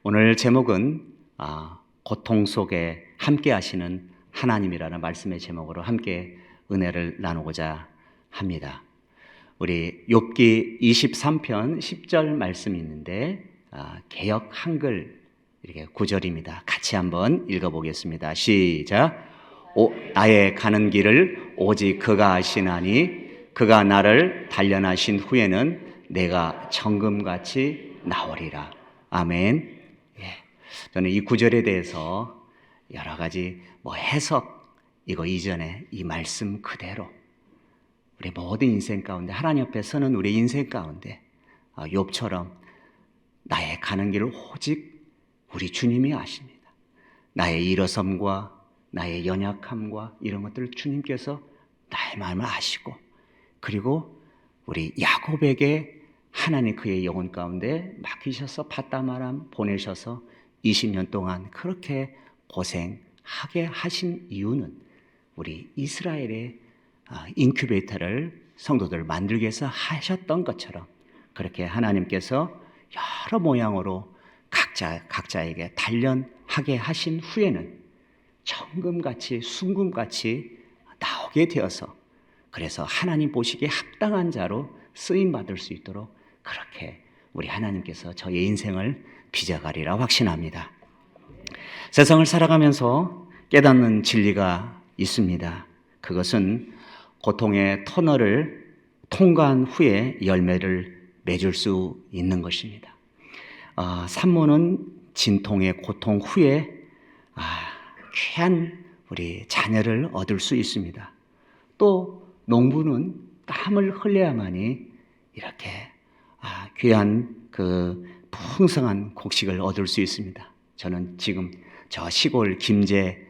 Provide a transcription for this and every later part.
오늘 제목은 고통 속에 함께 하시는 하나님이라는 말씀의 제목으로 함께 은혜를 나누고자 합니다. 우리 욥기 23편 10절 말씀이 있는데 개역 한글 이렇게 9절입니다. 같이 한번 읽어보겠습니다. 시작. 나의 가는 길을 오직 그가 아시나니 그가 나를 단련하신 후에는 내가 정금같이 나오리라. 아멘. 저는 이 구절에 대해서 여러 가지 해석 이거 이전에 이 말씀 그대로 우리 모든 인생 가운데 하나님 앞에 서는 우리 인생 가운데 욥처럼 나의 가는 길을 오직 우리 주님이 아십니다. 나의 일어섬과 나의 연약함과 이런 것들을 주님께서 나의 마음을 아시고, 그리고 우리 야곱에게 하나님 그의 영혼 가운데 맡기셔서 바다마람 보내셔서 20년 동안 그렇게 고생하게 하신 이유는 우리 이스라엘의 인큐베이터를 성도들을 만들기 위해서 하셨던 것처럼 그렇게 하나님께서 여러 모양으로 각자에게 단련하게 하신 후에는 정금같이 순금같이 나오게 되어서, 그래서 하나님 보시기에 합당한 자로 쓰임받을 수 있도록 그렇게 우리 하나님께서 저의 인생을 빚어가리라 확신합니다. 세상을 살아가면서 깨닫는 진리가 있습니다. 그것은 고통의 터널을 통과한 후에 열매를 맺을 수 있는 것입니다. 산모는 진통의 고통 후에 귀한 우리 자녀를 얻을 수 있습니다. 또 농부는 땀을 흘려야만이 이렇게 귀한 그 풍성한 곡식을 얻을 수 있습니다. 저는 지금 저 시골 김제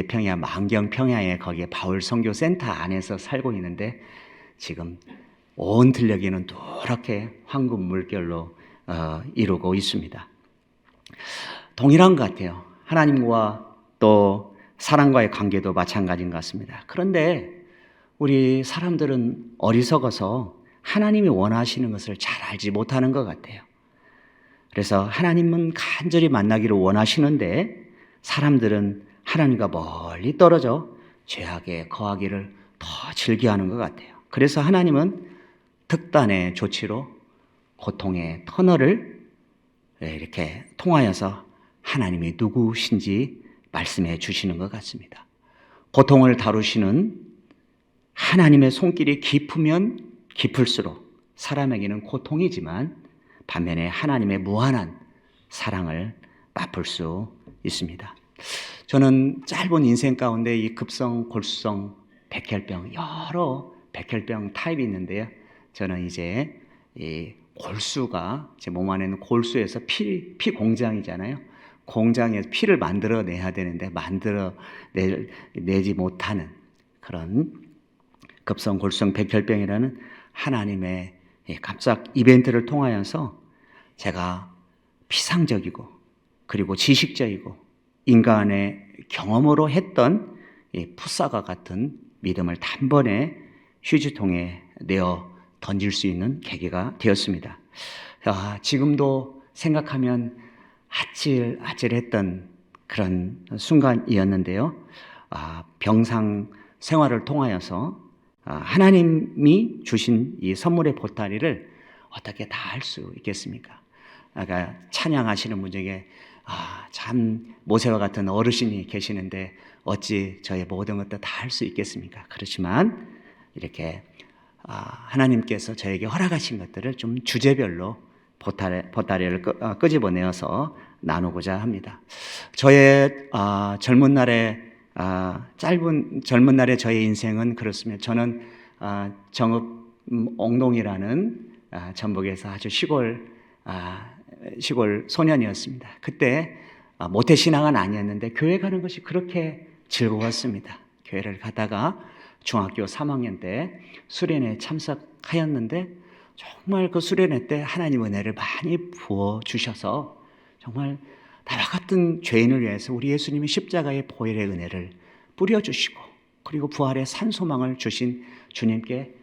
평야 만경 평야에 거기에 바울 선교센터 안에서 살고 있는데, 지금 온 들녘에는 노랗게 황금 물결로 이루고 있습니다. 동일한 것 같아요. 하나님과 또 사람과의 관계도 마찬가지인 것 같습니다. 그런데 우리 사람들은 어리석어서 하나님이 원하시는 것을 잘 알지 못하는 것 같아요. 그래서 하나님은 간절히 만나기를 원하시는데 사람들은 하나님과 멀리 떨어져 죄악에 거하기를 더 즐겨하는 것 같아요. 그래서 하나님은 특단의 조치로 고통의 터널을 이렇게 통하여서 하나님이 누구신지 말씀해 주시는 것 같습니다. 고통을 다루시는 하나님의 손길이 깊으면 깊을수록 사람에게는 고통이지만 반면에 하나님의 무한한 사랑을 맛볼 수 있습니다. 저는 짧은 인생 가운데 이 급성, 골수성, 백혈병, 여러 백혈병 타입이 있는데요. 저는 이제 이 골수가 제 몸 안에는 골수에서 피 공장이잖아요. 공장에서 피를 만들어내야 되는데 만들어내지 못하는 그런 급성, 골수성, 백혈병이라는 하나님의 깜짝 이벤트를 통하여서 제가 피상적이고 그리고 지식적이고 인간의 경험으로 했던 풋사과 같은 믿음을 단번에 휴지통에 내어 던질 수 있는 계기가 되었습니다. 지금도 생각하면 아찔아찔했던 그런 순간이었는데요. 병상 생활을 통하여서 하나님이 주신 이 선물의 보따리를 어떻게 다 할 수 있겠습니까? 아까 찬양하시는 분 중에 참 모세와 같은 어르신이 계시는데 어찌 저의 모든 것도 다 할 수 있겠습니까? 그렇지만 이렇게 하나님께서 저에게 허락하신 것들을 좀 주제별로 보따리를 끄집어내어서 나누고자 합니다. 저의 젊은 날의 저의 인생은 그렇습니다. 저는 정읍 옥농이라는 전북에서 아주 시골 소년이었습니다. 그때 모태신앙은 아니었는데 교회 가는 것이 그렇게 즐거웠습니다. 교회를 가다가 중학교 3학년 때 수련회에 참석하였는데 정말 그 수련회 때 하나님 은혜를 많이 부어주셔서 정말 나와 같은 죄인을 위해서 우리 예수님이 십자가의 보혈의 은혜를 뿌려주시고 그리고 부활의 산소망을 주신 주님께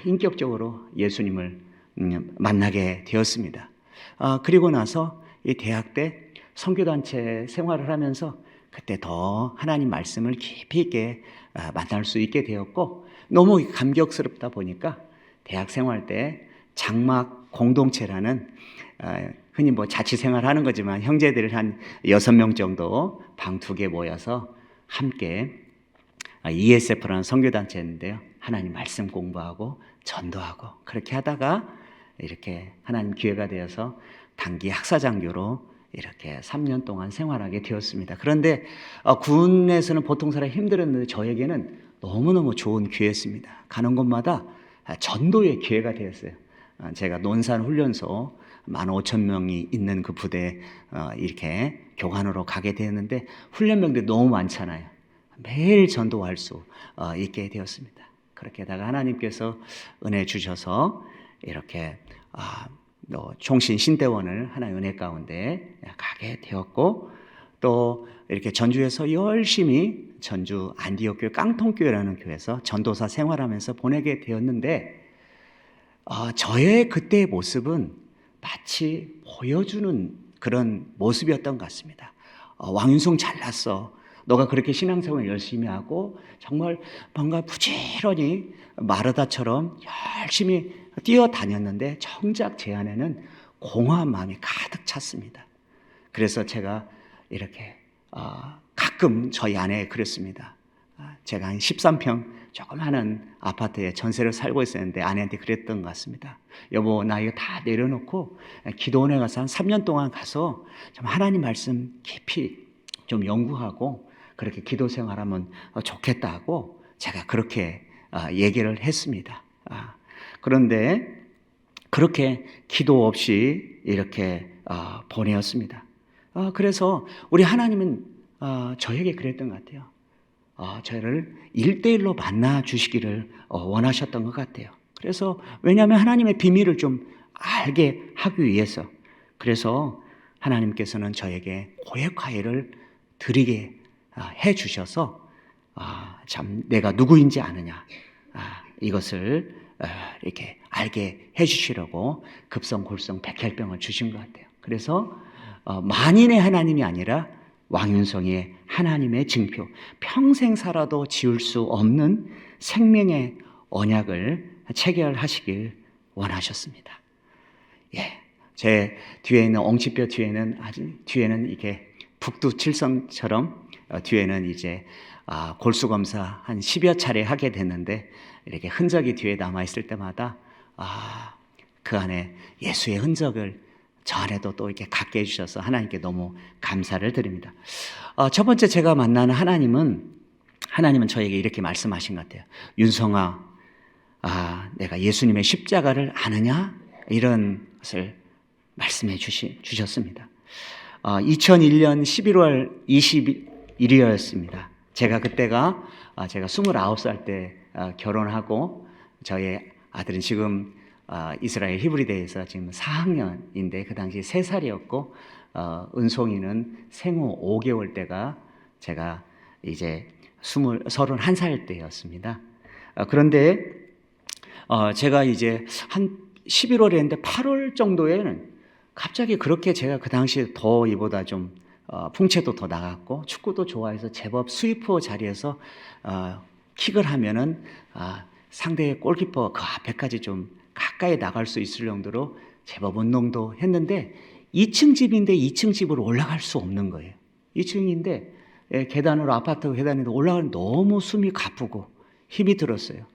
인격적으로 예수님을 만나게 되었습니다. 그리고 나서 이 대학 때 선교단체 생활을 하면서 그때 더 하나님 말씀을 깊이 있게 만날 수 있게 되었고, 너무 감격스럽다 보니까 대학 생활 때 장막 공동체라는, 흔히 뭐 자취 생활하는 거지만 형제들 한 6명 정도 방 2개 모여서 함께 ESF라는 선교단체였는데요, 하나님 말씀 공부하고 전도하고 그렇게 하다가 이렇게 하나님 기회가 되어서 단기 학사장교로 이렇게 3년 동안 생활하게 되었습니다. 그런데 군에서는 보통 사람이 힘들었는데 저에게는 너무너무 좋은 기회였습니다. 가는 곳마다 전도의 기회가 되었어요. 제가 논산훈련소 15,000명이 있는 그 부대에 이렇게 교관으로 가게 되었는데, 훈련병들이 너무 많잖아요. 매일 전도할 수 있게 되었습니다. 그렇게 하다가 하나님께서 은혜 주셔서 이렇게 총신 신대원을 하나의 은혜 가운데 가게 되었고, 또 이렇게 전주에서 열심히 전주 안디옥 교회 깡통교회라는 교회에서 전도사 생활하면서 보내게 되었는데, 저의 그때의 모습은 마치 보여주는 그런 모습이었던 것 같습니다. 왕윤송 잘났어, 너가 그렇게 신앙생활 열심히 하고 정말 뭔가 부지런히 마르다처럼 열심히 뛰어다녔는데 정작 제 안에는 공허한 마음이 가득 찼습니다. 그래서 제가 이렇게 가끔 저희 아내에 그랬습니다. 제가 한 13평 조그마한 아파트에 전세를 살고 있었는데 아내한테 그랬던 것 같습니다. 여보, 나 이거 다 내려놓고 기도원에 가서 한 3년 동안 가서 좀 하나님 말씀 깊이 좀 연구하고 그렇게 기도 생활하면 좋겠다고 제가 그렇게 얘기를 했습니다. 그런데 그렇게 기도 없이 이렇게 보내었습니다. 그래서 우리 하나님은 저에게 그랬던 것 같아요. 저를 1대1로 만나 주시기를 원하셨던 것 같아요. 그래서 왜냐하면 하나님의 비밀을 좀 알게 하기 위해서, 그래서 하나님께서는 저에게 고액화해를 드리게 해 주셔서 참 내가 누구인지 아느냐, 이것을 이렇게 알게 해 주시려고 급성골성 백혈병을 주신 것 같아요. 그래서 만인의 하나님이 아니라 왕윤성의 하나님의 증표, 평생 살아도 지울 수 없는 생명의 언약을 체결하시길 원하셨습니다. 제 뒤에 있는 엉치뼈 뒤에는 뒤에는 이게 북두칠성처럼 뒤에는 이제 골수 검사 한 10여 차례 하게 됐는데, 이렇게 흔적이 뒤에 남아 있을 때마다 그 안에 예수의 흔적을 저 안에도 또 이렇게 갖게 해주셔서 하나님께 너무 감사를 드립니다. 첫 번째 제가 만나는 하나님은 저에게 이렇게 말씀하신 것 같아요. 윤성아, 내가 예수님의 십자가를 아느냐? 이런 것을 말씀해 주셨습니다. 2001년 11월 20일이었습니다. 제가 그때가 제가 29살 때 결혼하고, 저희 아들은 지금 이스라엘 히브리대에서 지금 4학년인데 그 당시 3살이었고, 은송이는 생후 5개월 때가 제가 이제 31살 때였습니다. 그런데 제가 이제 한 11월에 했는데 8월 정도에는 갑자기 그렇게 제가 그 당시에 더 이보다 좀 풍채도 더 나갔고 축구도 좋아해서 제법 스위퍼 자리에서 킥을 하면은 상대의 골키퍼 그 앞에까지 좀 가까이 나갈 수 있을 정도로 제법 운동도 했는데, 2층 집인데 2층 집으로 올라갈 수 없는 거예요. 2층인데 계단으로, 아파트 계단으로 올라가는 너무 숨이 가쁘고 힘이 들었어요.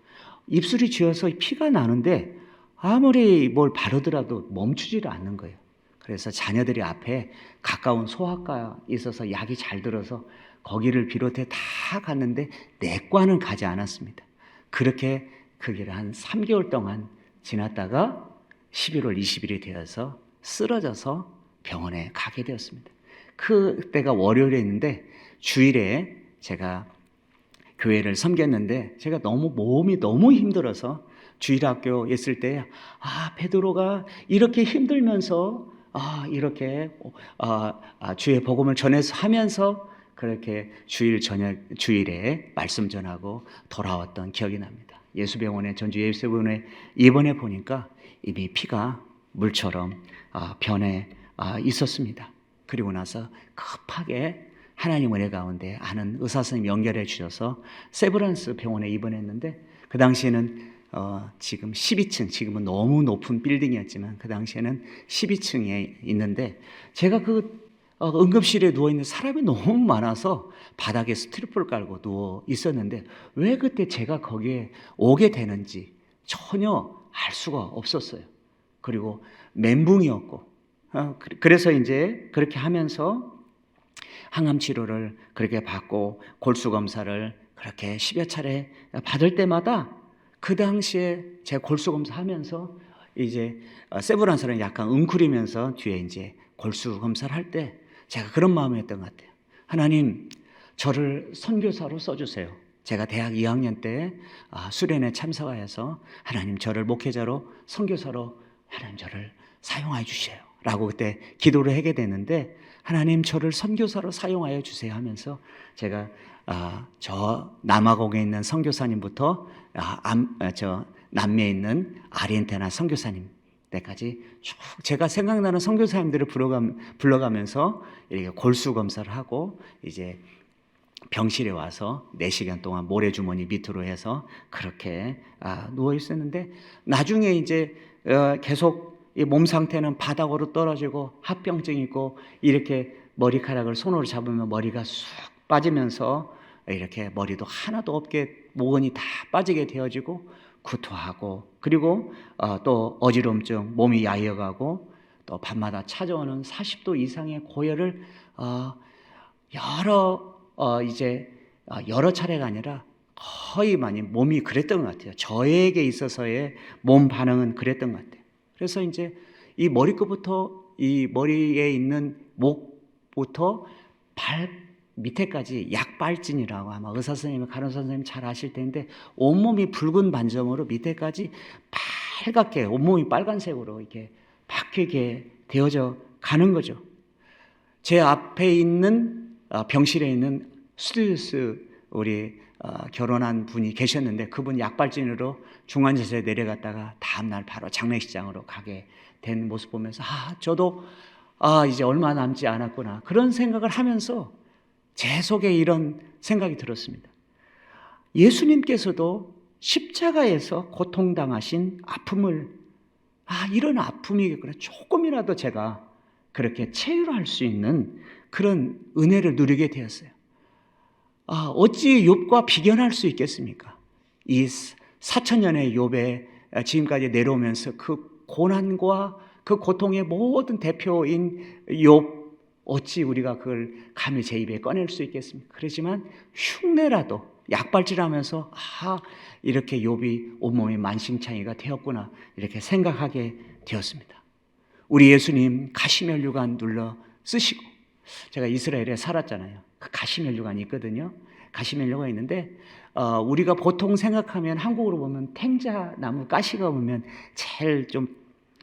입술이 쥐어서 피가 나는데 아무리 뭘 바르더라도 멈추지를 않는 거예요. 그래서 자녀들이 앞에 가까운 소아과에 있어서 약이 잘 들어서 거기를 비롯해 다 갔는데 내과는 가지 않았습니다. 그렇게 그 길을 한 3개월 동안 지났다가 11월 20일이 되어서 쓰러져서 병원에 가게 되었습니다. 그때가 월요일이었는데 주일에 제가 교회를 섬겼는데, 제가 몸이 너무 힘들어서 주일학교 있을 때 베드로가 이렇게 힘들면서 이렇게 주의 복음을 전해서 하면서 그렇게 주일에 말씀 전하고 돌아왔던 기억이 납니다. 예수병원에, 전주 예수병원에 입원해 보니까 이미 피가 물처럼 변에 있었습니다. 그리고 나서 급하게 하나님 은혜 가운데 아는 의사 선생님 연결해 주셔서 세브란스 병원에 입원했는데, 그 당시에는 지금 12층, 지금은 너무 높은 빌딩이었지만 그 당시에는 12층에 있는데, 제가 응급실에 누워있는 사람이 너무 많아서 바닥에 스티로폼을 깔고 누워 있었는데, 왜 그때 제가 거기에 오게 되는지 전혀 알 수가 없었어요. 그리고 멘붕이었고, 그래서 이제 그렇게 하면서 항암 치료를 그렇게 받고 골수 검사를 그렇게 10여 차례 받을 때마다 그 당시에 제 골수 검사하면서 이제 세브란스는 약간 웅크리면서 뒤에 이제 골수 검사를 할 때 제가 그런 마음이었던 것 같아요. 하나님, 저를 선교사로 써주세요. 제가 대학 2학년 때 수련회 참석하여서 하나님, 저를 목회자로 선교사로 하나님 저를 사용하여 주세요 라고 그때 기도를 하게 되는데, 하나님, 저를 선교사로 사용하여 주세요 하면서 제가 저 남아공에 있는 선교사님부터 저 남미에 있는 아르헨티나 선교사님 때까지 쭉 제가 생각나는 선교사님들을 불러가면서 이렇게 골수 검사를 하고, 이제 병실에 와서 4시간 동안 모래주머니 밑으로 해서 그렇게 누워 있었는데, 나중에 이제 계속 이 몸 상태는 바닥으로 떨어지고 합병증 있고, 이렇게 머리카락을 손으로 잡으면 머리가 쑥 빠지면서 이렇게 머리도 하나도 없게 모근이 다 빠지게 되어지고 구토하고, 그리고 또 어지럼증, 몸이 야여가고, 또 밤마다 찾아오는 40도 이상의 고열을 여러 차례가 아니라 거의 많이 몸이 그랬던 것 같아요. 저에게 있어서의 몸 반응은 그랬던 것 같아요. 그래서 이제 이 머리끝부터, 이 머리에 있는 목부터 발 밑에까지 약발진이라고, 아마 의사 선생님, 간호사 선생님 잘 아실 텐데, 온몸이 붉은 반점으로 밑에까지 빨갛게, 온몸이 빨간색으로 이렇게 바뀌게 되어져 가는 거죠. 제 앞에 있는 병실에 있는 스튜디오스 우리 결혼한 분이 계셨는데, 그분 약발진으로 중환자실에 내려갔다가 다음날 바로 장례식장으로 가게 된 모습 보면서 저도 이제 얼마 남지 않았구나, 그런 생각을 하면서 제 속에 이런 생각이 들었습니다. 예수님께서도 십자가에서 고통당하신 아픔을, 이런 아픔이겠구나, 조금이라도 제가 그렇게 체휼할 수 있는 그런 은혜를 누리게 되었어요. 어찌 욥과 비견할 수 있겠습니까? 이 4,000년의 욥에 지금까지 내려오면서 그 고난과 그 고통의 모든 대표인 욥, 어찌 우리가 그걸 감히 제 입에 꺼낼 수 있겠습니까? 그렇지만 흉내라도 약발질하면서 이렇게 욥이 온몸이 만신창이가 되었구나, 이렇게 생각하게 되었습니다. 우리 예수님 가시면류관 눌러 쓰시고, 제가 이스라엘에 살았잖아요. 그 가시면류관이 있거든요. 가시면류가 있는데 우리가 보통 생각하면, 한국으로 보면 탱자나무 가시가 보면 제일 좀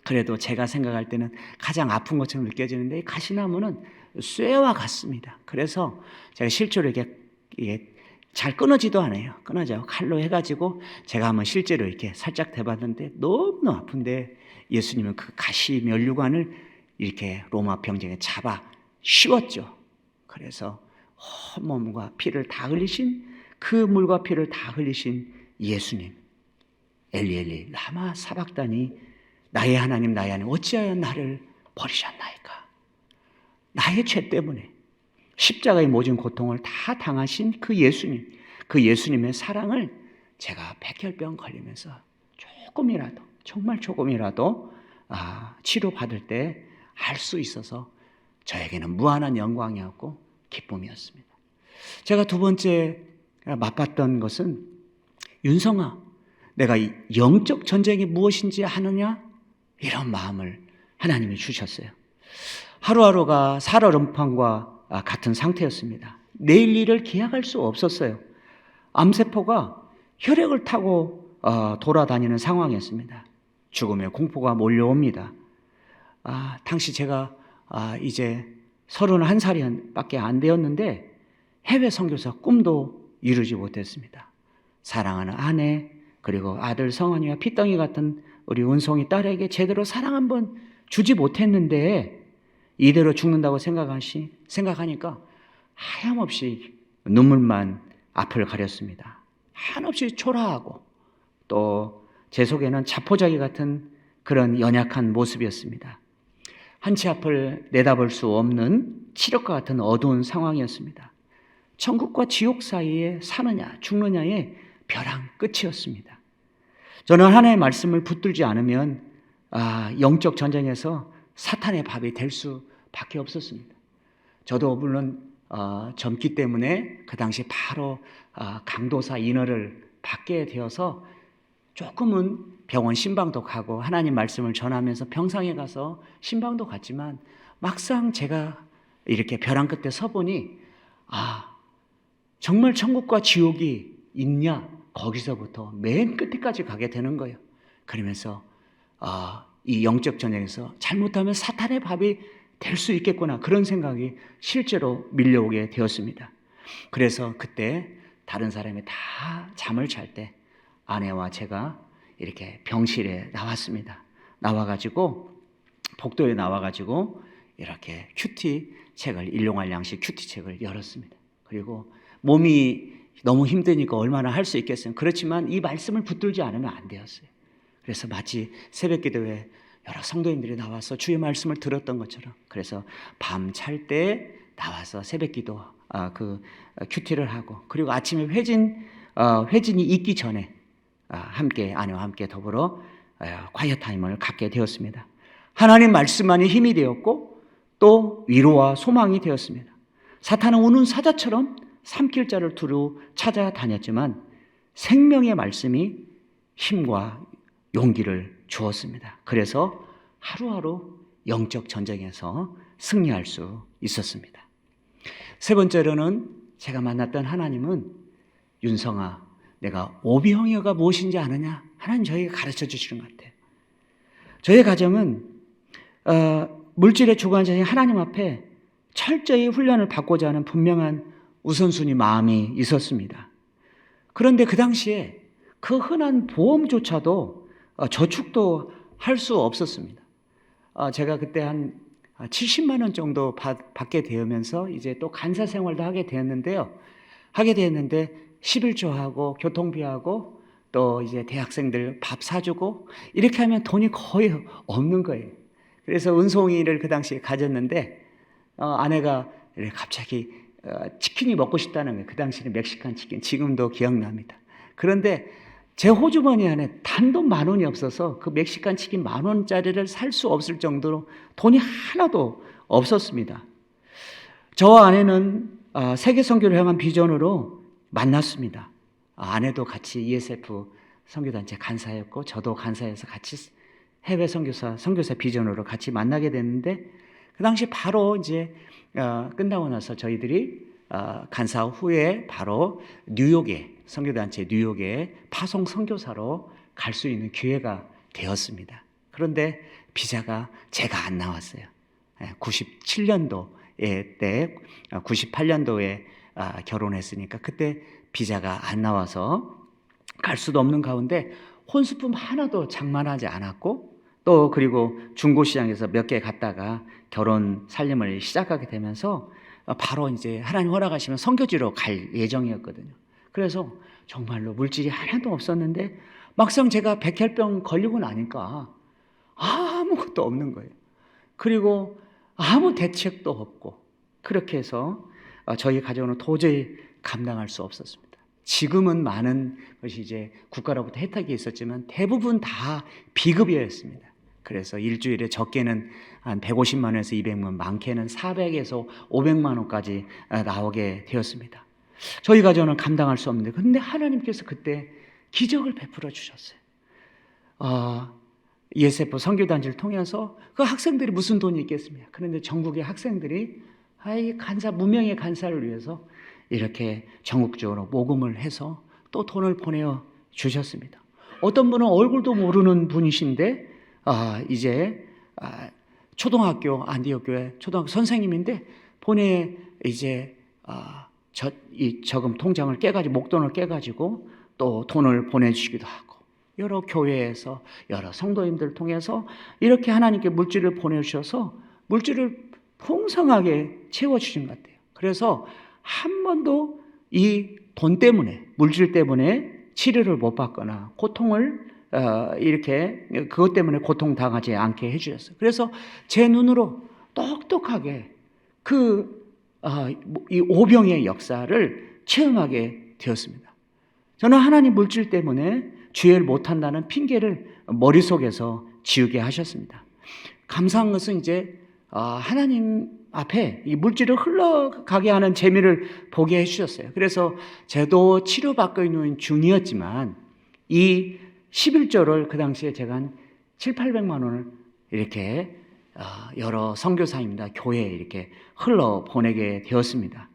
그래도 제가 생각할 때는 가장 아픈 것처럼 느껴지는데, 이 가시나무는 쇠와 같습니다. 그래서 제가 실제로 이게 잘 끊어지도 않아요. 끊어져요. 칼로 해가지고 제가 한번 실제로 이렇게 살짝 대봤는데 너무 아픈데, 예수님은 그 가시면류관을 이렇게 로마 병정에 잡아 씌웠죠. 그래서 온몸과 피를 다 흘리신, 그 물과 피를 다 흘리신 예수님, 엘리 엘리 라마 사박다니, 나의 하나님 나의 하나님 어찌하여 나를 버리셨나이까. 나의 죄 때문에 십자가의 모든 고통을 다 당하신 그 예수님, 그 예수님의 사랑을 제가 백혈병 걸리면서 조금이라도, 정말 조금이라도 치료받을 때 알 수 있어서 저에게는 무한한 영광이었고 기쁨이었습니다. 제가 두 번째 맛봤던 것은, 윤성아, 내가 이 영적 전쟁이 무엇인지 아느냐? 이런 마음을 하나님이 주셨어요. 하루하루가 살얼음판과 같은 상태였습니다. 내일 일을 기약할 수 없었어요. 암세포가 혈액을 타고 돌아다니는 상황이었습니다. 죽음의 공포가 몰려옵니다. 당시 제가 이제 31살밖에 안 되었는데 해외 선교사 꿈도 이루지 못했습니다. 사랑하는 아내, 그리고 아들 성환이와 피덩이 같은 우리 은송이 딸에게 제대로 사랑 한번 주지 못했는데 이대로 죽는다고 생각하니까 하염없이 눈물만 앞을 가렸습니다. 한없이 초라하고 또 제 속에는 자포자기 같은 그런 연약한 모습이었습니다. 한치 앞을 내다볼 수 없는 칠흑과 같은 어두운 상황이었습니다. 천국과 지옥 사이에 사느냐 죽느냐의 벼랑 끝이었습니다. 저는 하나님의 말씀을 붙들지 않으면 영적 전쟁에서 사탄의 밥이 될 수밖에 없었습니다. 저도 물론 젊기 때문에 그 당시 바로 강도사 인허를 받게 되어서 조금은 병원 신방도 가고 하나님 말씀을 전하면서 병상에 가서 신방도 갔지만 막상 제가 이렇게 벼랑 끝에 서보니 정말 천국과 지옥이 있냐? 거기서부터 맨 끝에까지 가게 되는 거예요. 그러면서 이 영적 전쟁에서 잘못하면 사탄의 밥이 될 수 있겠구나, 그런 생각이 실제로 밀려오게 되었습니다. 그래서 그때 다른 사람이 다 잠을 잘 때 아내와 제가 이렇게 병실에 나왔습니다. 나와가지고 복도에 나와가지고 이렇게 큐티 책을, 일용할 양식 큐티 책을 열었습니다. 그리고 몸이 너무 힘드니까 얼마나 할 수 있겠어요. 그렇지만 이 말씀을 붙들지 않으면 안 되었어요. 그래서 마치 새벽 기도회 여러 성도님들이 나와서 주의 말씀을 들었던 것처럼, 그래서 밤 잘 때 나와서 새벽 기도 큐티를 하고, 그리고 아침에 회진이 있기 전에 함께 아내와 함께 더불어 콰이어 타임을 갖게 되었습니다. 하나님 말씀만이 힘이 되었고 또 위로와 소망이 되었습니다. 사탄은 우는 사자처럼 삼킬 자를 두루 찾아다녔지만 생명의 말씀이 힘과 용기를 주었습니다. 그래서 하루하루 영적 전쟁에서 승리할 수 있었습니다. 세 번째로는 제가 만났던 하나님은, 윤성아, 내가 오병이어가 무엇인지 아느냐? 하나님 저에게 가르쳐 주시는 것 같아요. 저희 가정은 물질의 주관자인 하나님 앞에 철저히 훈련을 받고자 하는 분명한 우선순위 마음이 있었습니다. 그런데 그 당시에 그 흔한 보험조차도 저축도 할 수 없었습니다. 제가 그때 한 70만 원 정도 받게 되면서 이제 또 간사 생활도 하게 되었는데 11조하고 교통비하고 또 이제 대학생들 밥 사주고 이렇게 하면 돈이 거의 없는 거예요. 그래서 은송이를 그 당시에 가졌는데 아내가 갑자기 치킨이 먹고 싶다는 거예요. 그 당시에는 멕시칸 치킨, 지금도 기억납니다. 그런데 제 호주머니 안에 단돈 10,000원이 없어서 그 멕시칸 치킨 10,000원짜리를 살 수 없을 정도로 돈이 하나도 없었습니다. 저와 아내는 세계 선교를 향한 비전으로 만났습니다. 아내도 같이 ESF 선교단체 간사였고 저도 간사여서 같이 해외 선교사 비전으로 같이 만나게 됐는데, 그 당시 바로 이제 끝나고 나서 저희들이 간사 후에 바로 뉴욕에, 선교단체 뉴욕에 파송 선교사로 갈 수 있는 기회가 되었습니다. 그런데 비자가 제가 안 나왔어요. 97년도에 때 98년도에 결혼했으니까 그때 비자가 안 나와서 갈 수도 없는 가운데 혼수품 하나도 장만하지 않았고, 또 그리고 중고시장에서 몇 개 갔다가 결혼 살림을 시작하게 되면서 바로 이제 하나님 허락하시면 선교지로 갈 예정이었거든요. 그래서 정말로 물질이 하나도 없었는데 막상 제가 백혈병 걸리고 나니까 아무것도 없는 거예요. 그리고 아무 대책도 없고, 그렇게 해서 저희 가정은 도저히 감당할 수 없었습니다. 지금은 많은 것이 이제 국가로부터 혜택이 있었지만 대부분 다 비급여였습니다. 그래서 일주일에 적게는 한 150만 원에서 200만 원, 많게는 400에서 500만 원까지 나오게 되었습니다. 저희 가정은 감당할 수 없는데, 그런데 하나님께서 그때 기적을 베풀어 주셨어요. ESF 선교단지를 통해서 그 학생들이 무슨 돈이 있겠습니까? 그런데 전국의 학생들이 무명의 간사를 위해서 이렇게 전국적으로 모금을 해서 또 돈을 보내어 주셨습니다. 어떤 분은 얼굴도 모르는 분이신데 이제 초등학교 안디옥 교회 초등학교 선생님인데 본인의 이제 이 저금 통장을 깨가지고 목돈을 깨가지고 또 돈을 보내주시기도 하고, 여러 교회에서 여러 성도님들 통해서 이렇게 하나님께 물질을 보내주셔서 물질을 풍성하게 채워주신 것 같아요. 그래서 한 번도 이 돈 때문에, 물질 때문에 치료를 못 받거나 고통을 이렇게 그것 때문에 고통당하지 않게 해주셨어요. 그래서 제 눈으로 똑똑하게 이 오병의 역사를 체험하게 되었습니다. 저는 하나님 물질 때문에 주의를 못한다는 핑계를 머릿속에서 지우게 하셨습니다. 감사한 것은 이제 하나님 앞에 이 물질을 흘러가게 하는 재미를 보게 해주셨어요. 그래서 저도 치료받고 있는 중이었지만 이 11조를 그 당시에 제가 한 700~800만 원을 이렇게 여러 선교사입니다. 교회에 이렇게 흘러 보내게 되었습니다.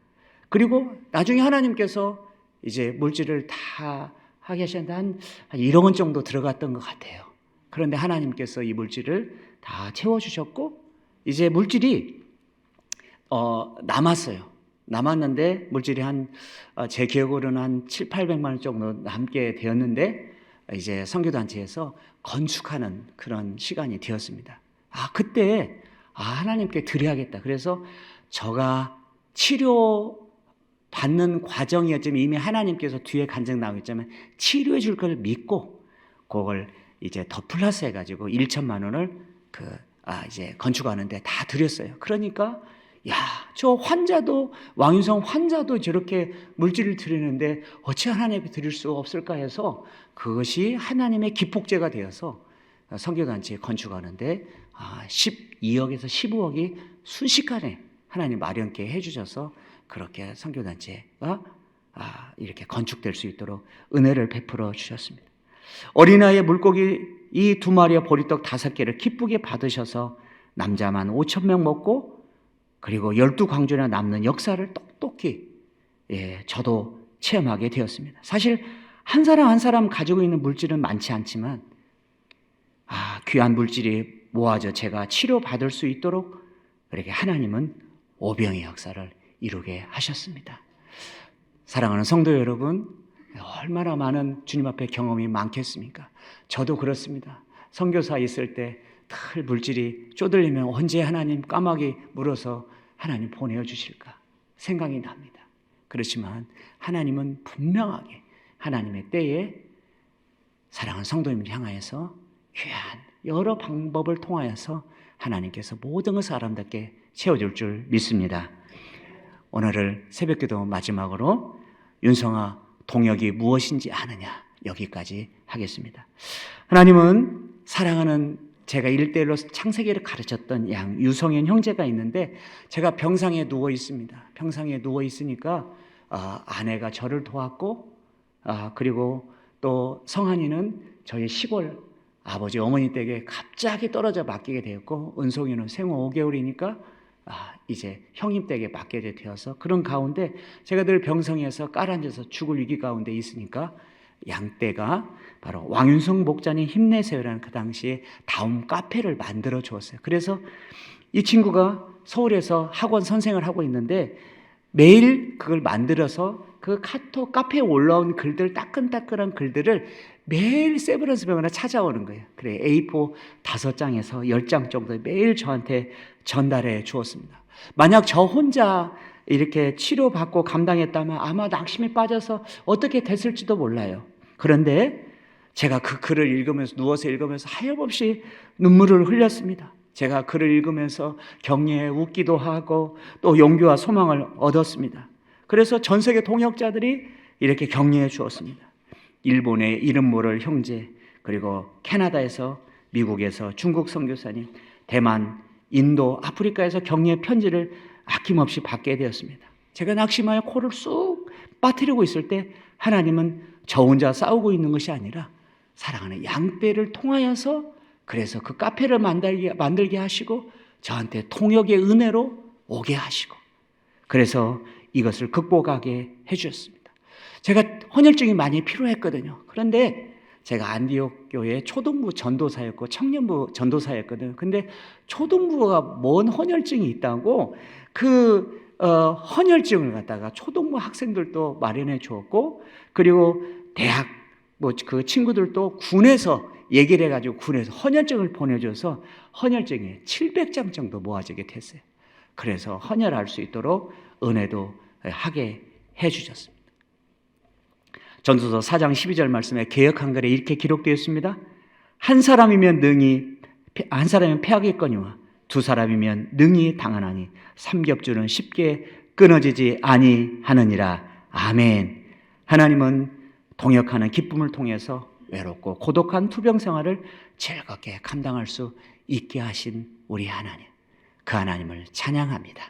그리고 나중에 하나님께서 이제 물질을 다 하게 하셨는데 한 1억 원 정도 들어갔던 것 같아요. 그런데 하나님께서 이 물질을 다 채워주셨고 이제 물질이 남았어요. 남았는데 물질이 제 기억으로는 한 700~800만 원 정도 남게 되었는데 이제 선교단체에서 건축하는 그런 시간이 되었습니다. 그때 하나님께 드려야겠다. 그래서 저가 치료 받는 과정이었지만 이미 하나님께서 뒤에 간증 나오겠지만 치료해 줄 걸 믿고 그걸 이제 더 플러스 해가지고 1천만 원을 이제 건축하는데 다 드렸어요. 그러니까 저 환자도 왕윤성 환자도 저렇게 물질을 드리는데 어찌 하나님께 드릴 수 없을까 해서 그것이 하나님의 기폭제가 되어서 선교단체 건축하는데 12억에서 15억이 순식간에 하나님 마련케 해주셔서 그렇게 선교단체가 이렇게 건축될 수 있도록 은혜를 베풀어 주셨습니다. 어린아이의 물고기 이 2마리와 보리떡 5개를 기쁘게 받으셔서 남자만 5,000명 먹고 그리고 12광주나 남는 역사를 똑똑히 저도 체험하게 되었습니다. 사실 한 사람 한 사람 가지고 있는 물질은 많지 않지만 귀한 물질이 모아져 제가 치료받을 수 있도록 그렇게 하나님은 오병의 역사를 이루게 하셨습니다. 사랑하는 성도 여러분, 얼마나 많은 주님 앞에 경험이 많겠습니까? 저도 그렇습니다. 선교사 있을 때 늘 물질이 쪼들리면 언제 하나님 까마귀 물어서 하나님 보내주실까 생각이 납니다. 그렇지만 하나님은 분명하게 하나님의 때에 사랑하는 성도님을 향하여서 귀한 여러 방법을 통하여서 하나님께서 모든 것을 아름답게 채워줄 줄 믿습니다. 오늘을 새벽기도 마지막으로 윤성아 동역이 무엇인지 아느냐 여기까지 하겠습니다. 하나님은 사랑하는 제가 1:1로 창세기를 가르쳤던 유성현 형제가 있는데 제가 병상에 누워 있습니다. 병상에 누워 있으니까 아내가 저를 도왔고 그리고 또 성한이는 저희 시골 아버지 어머니 댁에 갑자기 떨어져 맡기게 되었고 은송이는 생후 5개월이니까 이제 형님 댁에 맡게 되어서 그런 가운데 제가 늘 병성에서 깔아앉아서 죽을 위기 가운데 있으니까 양떼가 바로 왕윤성 목자님 힘내세요라는 그 당시에 다음 카페를 만들어 주었어요. 그래서 이 친구가 서울에서 학원 선생을 하고 있는데 매일 그걸 만들어서 그 카톡 카페에 올라온 글들 따끈따끈한 글들을 매일 세브란스 병원에 찾아오는 거예요. 그래 A4 5장에서 10장 정도 매일 저한테 전달해 주었습니다. 만약 저 혼자 이렇게 치료받고 감당했다면 아마 낙심에 빠져서 어떻게 됐을지도 몰라요. 그런데 제가 그 글을 읽으면서 누워서 읽으면서 하염없이 눈물을 흘렸습니다. 제가 글을 읽으면서 격려해 웃기도 하고 또 용기와 소망을 얻었습니다. 그래서 전 세계 동역자들이 이렇게 격려해 주었습니다. 일본의 이름 모를 형제, 그리고 캐나다에서, 미국에서 중국 선교사님, 대만, 인도, 아프리카에서 격려의 편지를 아낌없이 받게 되었습니다. 제가 낙심하여 코를 쑥 빠뜨리고 있을 때 하나님은 저 혼자 싸우고 있는 것이 아니라 사랑하는 양떼를 통하여서 그래서 그 카페를 만들게 하시고 저한테 통역의 은혜로 오게 하시고 그래서 이것을 극복하게 해주셨습니다. 제가 헌혈증이 많이 필요했거든요. 그런데 제가 안디옥 교회 초등부 전도사였고 청년부 전도사였거든요. 근데 초등부가 뭔 헌혈증이 있다고 헌혈증을 갖다가 초등부 학생들도 마련해 주었고 그리고 대학 뭐 그 친구들도 군에서 얘기를 해가지고 군에서 헌혈증을 보내줘서 헌혈증이 700장 정도 모아지게 됐어요. 그래서 헌혈할 수 있도록 은혜도 하게 해주셨습니다. 전도서 4장 12절 말씀에 개역 한글에 이렇게 기록되어 있습니다. 한 사람이면 패하겠거니와 두 사람이면 능히 당하나니 삼겹줄은 쉽게 끊어지지 아니하느니라. 아멘. 하나님은 동역하는 기쁨을 통해서 외롭고 고독한 투병 생활을 즐겁게 감당할 수 있게 하신 우리 하나님, 그 하나님을 찬양합니다.